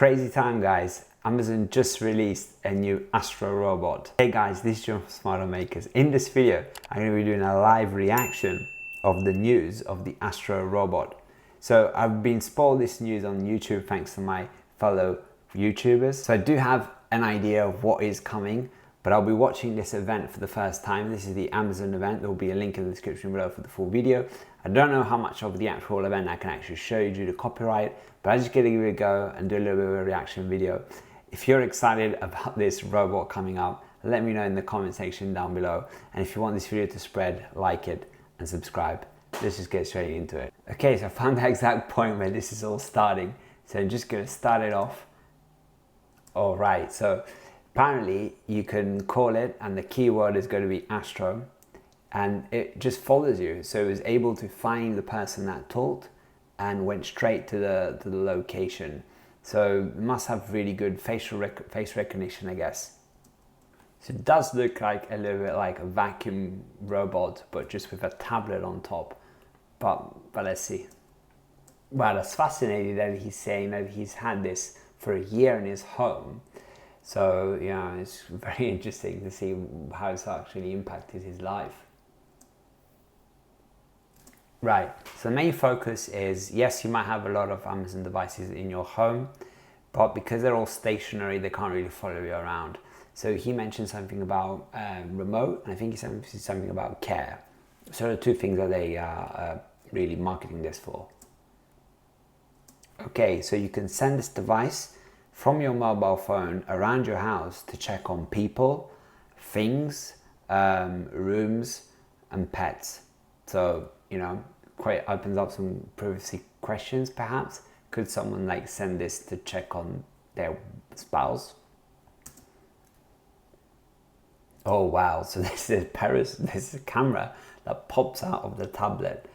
Crazy time, guys. Amazon just released a new Astro robot. Hey guys, this is John from Smarter Makers. In this video, I'm going to be doing a live reaction of the news of the Astro robot. So I've been spoiled this news on YouTube thanks to my fellow YouTubers. So I do have an idea of what is coming, but I'll be watching this event for the first time. This is the Amazon event. There will be a link in the description below for the full video. I don't know how much of the actual event I can actually show you due to copyright, but I'm just gonna give it a go and do a little bit of a reaction video. If you're excited about this robot coming up, let me know in the comment section down below. And if you want this video to spread, like it and subscribe. Let's just get straight into it. Okay, so I found the exact point where this is all starting. So I'm just gonna start it off. All right, so apparently you can call it and the keyword is going to be Astro, and it just follows you. So it was able to find the person that talked and went straight to the location. So it must have really good face recognition, I guess. So it does look like a little bit like a vacuum robot, but just with a tablet on top. But let's see. Wow, that's fascinating that he's saying that he's had this for a year in his home. So yeah, it's very interesting to see how it's actually impacted his life. Right, so the main focus is, yes, you might have a lot of Amazon devices in your home, but because they're all stationary, they can't really follow you around. So he mentioned something about remote, and I think he said something about care. So the two things that they are really marketing this for. Okay, so you can send this device from your mobile phone around your house to check on people, things, rooms, and pets. So, you know, quite opens up some privacy questions perhaps. Could someone like send this to check on their spouse? Oh wow, so this is a camera that pops out of the tablet.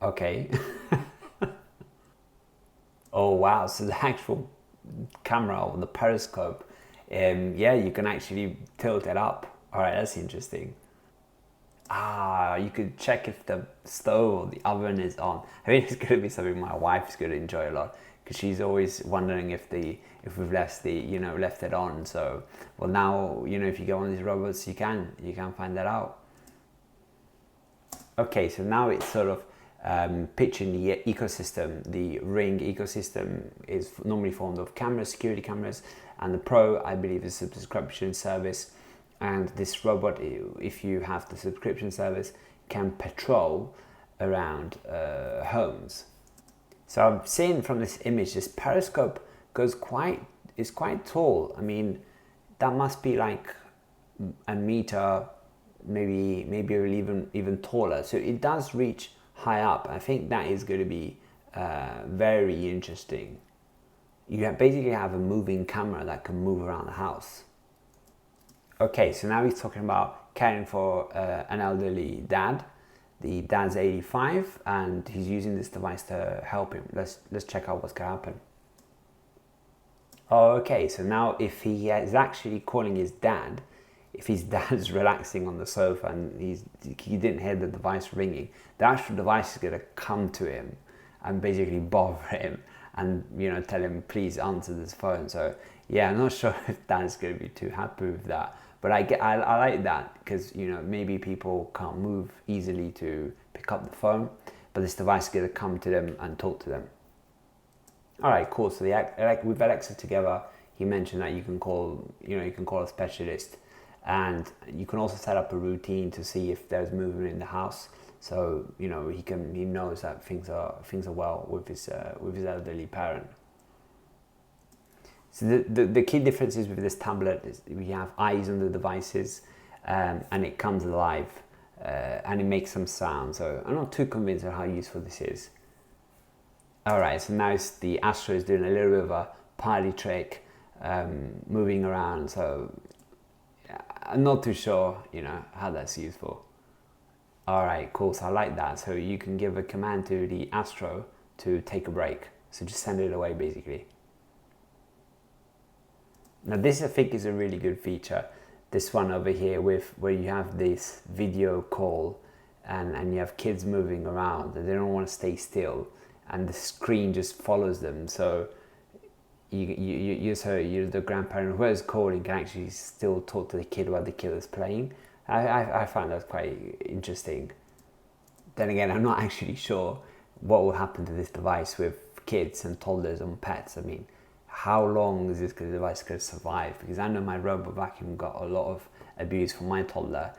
Okay. Oh wow, so the actual camera or the periscope, yeah, you can actually tilt it up. All right, that's interesting. You could check if the stove or the oven is on. I mean, it's going to be something my wife's going to enjoy a lot, because she's always wondering if we've left it on. So, well, now, you know, if you go on these robots, you can find that out. Okay, so now it's sort of pitching the ecosystem. The Ring ecosystem is normally formed of cameras, security cameras, and the Pro, I believe, is a subscription service. And this robot, if you have the subscription service, can patrol around homes. So I'm seeing from this image, this periscope is quite tall. I mean, that must be like a meter, maybe even taller. So it does reach high up. I think that is going to be very interesting. You basically have a moving camera that can move around the house. Okay, so now he's talking about caring for an elderly dad. The dad's 85 and he's using this device to help him. Let's check out what's going to happen. Oh, okay, so now if he is actually calling his dad, if his dad's relaxing on the sofa and he didn't hear the device ringing, the actual device is going to come to him and basically bother him and, you know, tell him, please answer this phone. So yeah, I'm not sure if Dad's going to be too happy with that, but I like that, because, you know, maybe people can't move easily to pick up the phone, but this device is going to come to them and talk to them. All right, cool. So with Alexa together, he mentioned that you can call a specialist, and you can also set up a routine to see if there's movement in the house. So, you know, he knows that things are well with his elderly parent. So the key differences with this tablet is we have eyes on the devices, and it comes alive, and it makes some sound. So I'm not too convinced of how useful this is. All right, so now the Astro is doing a little bit of a party trick, moving around. So I'm not too sure, you know, how that's useful. All right, cool. So I like that. So you can give a command to the Astro to take a break. So just send it away, basically. Now this, I think, is a really good feature. This one over here where you have this video call and you have kids moving around and they don't want to stay still, and the screen just follows them. So you're the grandparent who is calling can actually still talk to the kid while the kid is playing. I find that quite interesting. Then again, I'm not actually sure what will happen to this device with kids and toddlers and pets. I mean, how long is this device going to survive? Because I know my robot vacuum got a lot of abuse from my toddler,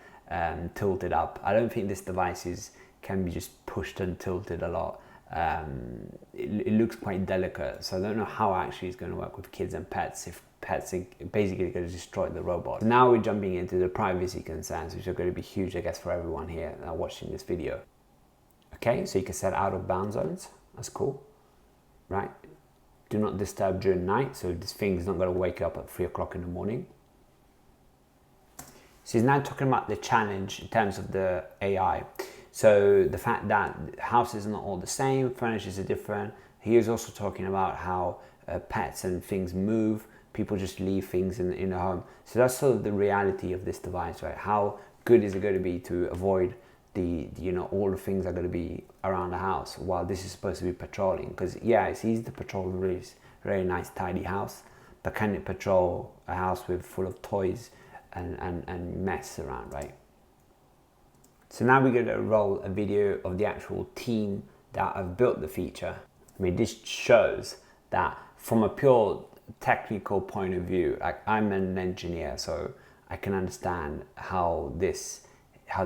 tilted up. I don't think this device can be just pushed and tilted a lot. It looks quite delicate, so I don't know how actually it's going to work with kids and pets if pets are basically going to destroy the robot. Now we're jumping into the privacy concerns, which are going to be huge, I guess, for everyone here watching this video. Okay, so you can set out of bound zones. That's cool, right? Do not disturb during night, so this thing is not going to wake up at 3 o'clock in the morning. So he's now talking about the challenge in terms of the AI. So the fact that houses are not all the same, furnitures are different. He is also talking about how pets and things move. People just leave things in the home. So that's sort of the reality of this device, right? How good is it going to be to avoid all the things are going to be around the house while this is supposed to be patrolling? Because yeah, it's easy to patrol a really, very nice tidy house, but can it patrol a house full of toys and mess around, right? So now we're going to roll a video of the actual team that have built the feature. I mean, this shows that from a pure technical point of view, like I'm an engineer, so I can understand how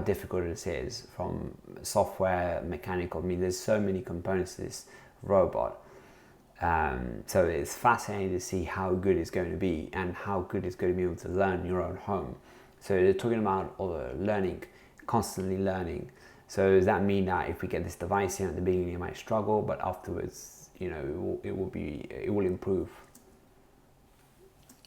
difficult this is from software, mechanical. I mean, there's so many components to this robot. So it's fascinating to see how good it's going to be and how good it's going to be able to learn your own home. So they're talking about all the learning, constantly learning. So does that mean that if we get this device in at the beginning, it might struggle, but afterwards, it will improve?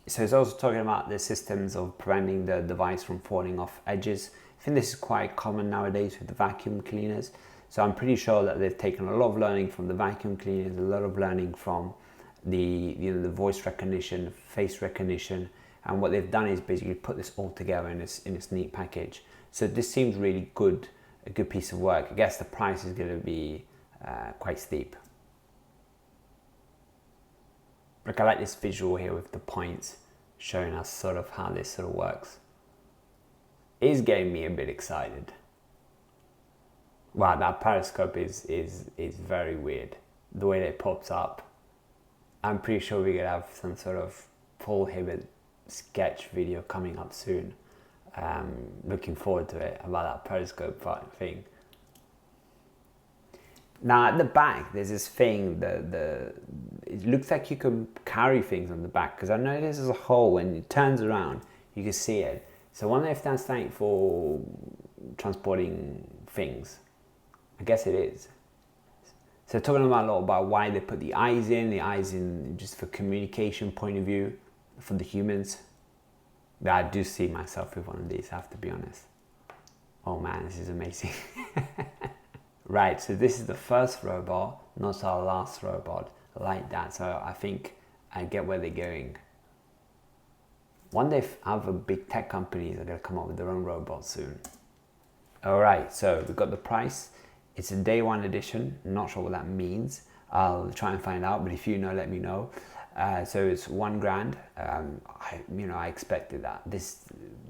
So it's also talking about the systems of preventing the device from falling off edges. I think this is quite common nowadays with the vacuum cleaners. So I'm pretty sure that they've taken a lot of learning from the vacuum cleaners, a lot of learning from the voice recognition, face recognition, and what they've done is basically put this all together in this neat package. So this seems really good, a good piece of work. I guess the price is going to be quite steep. Like, I like this visual here with the points showing us sort of how this sort of works. It's getting me a bit excited. Wow, that periscope is very weird. The way that it pops up. I'm pretty sure we're gonna have some sort of Paul Hibbert sketch video coming up soon. Looking forward to it, about that periscope thing. Now at the back, there's this thing, it looks like you can carry things on the back, because I know there's a hole, when it turns around, you can see it. So I wonder if that's something for transporting things. I guess it is. So talking about a lot about why they put the eyes in just for communication point of view, for the humans. But I do see myself with one of these, I have to be honest. Oh man, this is amazing. Right, so this is the first robot, not our last robot like that. So I think I get where they're going. One day other big tech companies are going to come up with their own robots soon. All right, so we've got the price. It's a day one edition. Not sure what that means. I'll try and find out, but if you know, let me know. So it's $1,000. I expected that.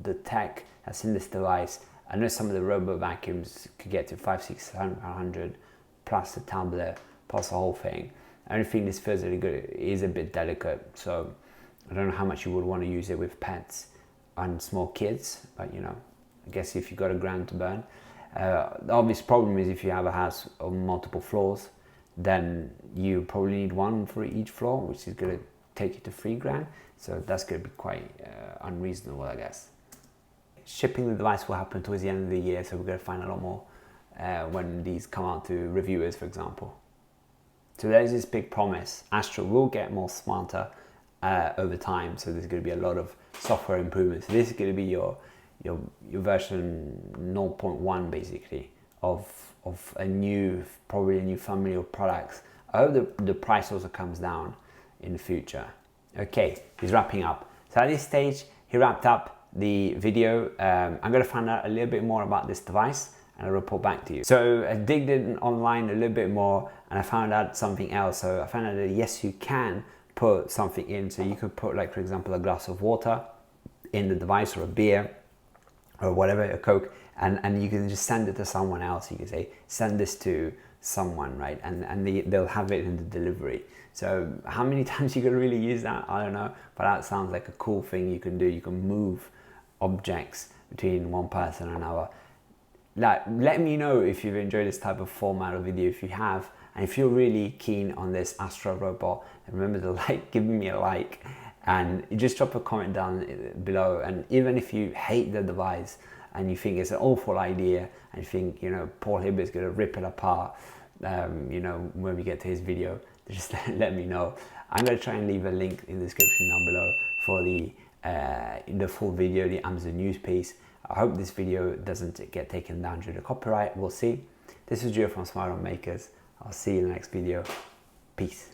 The tech that's in this device. I know some of the robot vacuums could get to $500-600 plus the tablet, plus the whole thing. I don't think this feels really good. It is a bit delicate, so I don't know how much you would want to use it with pets and small kids, but I guess if you got $1,000 to burn. The obvious problem is if you have a house of multiple floors, then you probably need one for each floor, which is going to take you to $3,000. So that's going to be quite unreasonable, I guess. Shipping the device will happen towards the end of the year, so we're going to find a lot more when these come out to reviewers, for example. So there's this big promise. Astro will get more smarter over time, so there's going to be a lot of software improvements. So this is going to be your version 0.1 basically of probably a new family of products. I hope the price also comes down in the future. Okay, he's wrapping up. So at this stage, he wrapped up the video. I'm going to find out a little bit more about this device and I'll report back to you. So I digged in online a little bit more and I found out something else. So I found out that yes, you can put something in. So you could put, like, for example, a glass of water in the device, or a beer or whatever, a Coke, and you can just send it to someone else. You can say, send this to someone, right? And they'll have it in the delivery. So how many times you can really use that, I don't know, but that sounds like a cool thing you can do. You can move objects between one person and another. Let me know if you've enjoyed this type of format of video. If you have, and if you're really keen on this Astro robot, remember to give me a like, and just drop a comment down below. And even if you hate the device and you think it's an awful idea, and you think, you know, Paul Hibbert's gonna rip it apart, you know, when we get to his video, just let me know. I'm gonna try and leave a link in the description down below for the full video, the Amazon news piece. I hope this video doesn't get taken down due to copyright. We'll see. This is Gio from Smart Home Makers. I'll see you in the next video. Peace.